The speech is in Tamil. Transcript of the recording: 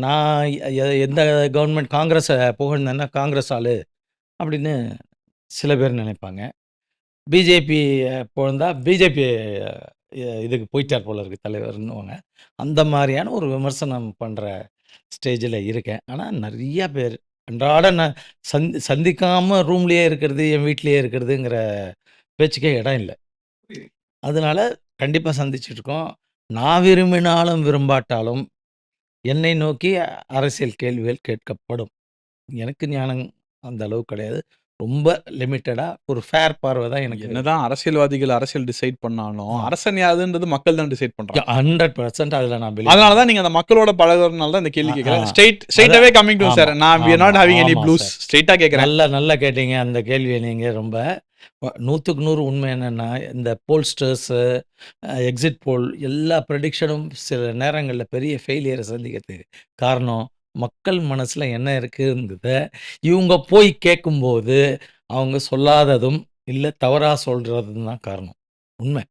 நான் எந்த கவர்மெண்ட் காங்கிரஸை புகழ்ந்தேன்னா, காங்கிரஸ் ஆளு அப்படின்னு சில பேர் நினைப்பாங்க. பிஜேபி புகழ்ந்தா பிஜேபி இதுக்கு போயிட்டார் போல இருக்கு தலைவர்ன்னுவாங்க. அந்த மாரியான ஒரு விமர்சனம் பண்ற ஸ்டேஜில இருக்கேன். ஆனா நெறைய பேர் அன்றாட நான் சந்திக்காம ரூம்லயே இருக்கிறது, என் வீட்லயே இருக்கிறதுங்கிற பேச்சுக்கே இடம் இல்ல. அதனால கண்டிப்பா சந்திச்சுட்டுருக்கோம். நான் விரும்பினாலும், விரும்பாட்டாலும் என்னை நோக்கி அரசியல் கேள்விகள் கேட்கப்படும். எனக்கு ஞானம் அந்த அளவுக்கு கிடையாது. ரொம்ப லிமிட்டடா ஒரு ஃபேர் பார்வை தான் எனக்கு. என்னதான் அரசியல்வாதிகள் அரசியல் டிசைட் பண்ணாலும், அரசன் யாருன்றது மக்கள் தான் டிசைட் பண்றாங்க. 100% அதுல நான் பிலீவ் அதனால தான் நீங்க அந்த மக்களோட பழகுறதுனால தான் இந்த கேள்வி கேட்கிறேன். ஸ்ட்ரெயிட்டாவே கமிங் டு சார். நான் we are not having any blues. ஸ்ட்ரெயிட்டா கேட்கிறேன். நல்லா கேட்டீங்க அந்த கேள்வியை நீங்க ரொம்ப. 100க்கு 100 உண்மை என்னன்னா, இந்த போல்ஸ்டர்ஸு, எக்ஸிட் போல் எல்லா ப்ரெடிக்ஷனும் சில நேரங்கள்ல பெரிய ஃபெயிலியரை சந்திக்கிறதுக்கு காரணம், மக்கள் மனசுல என்ன இருக்குங்கிறத இவங்க போய் கேட்கும்போது, அவங்க சொல்லாததும், இல்ல தவறா சொல்றதும் தான் காரணம். உண்மை.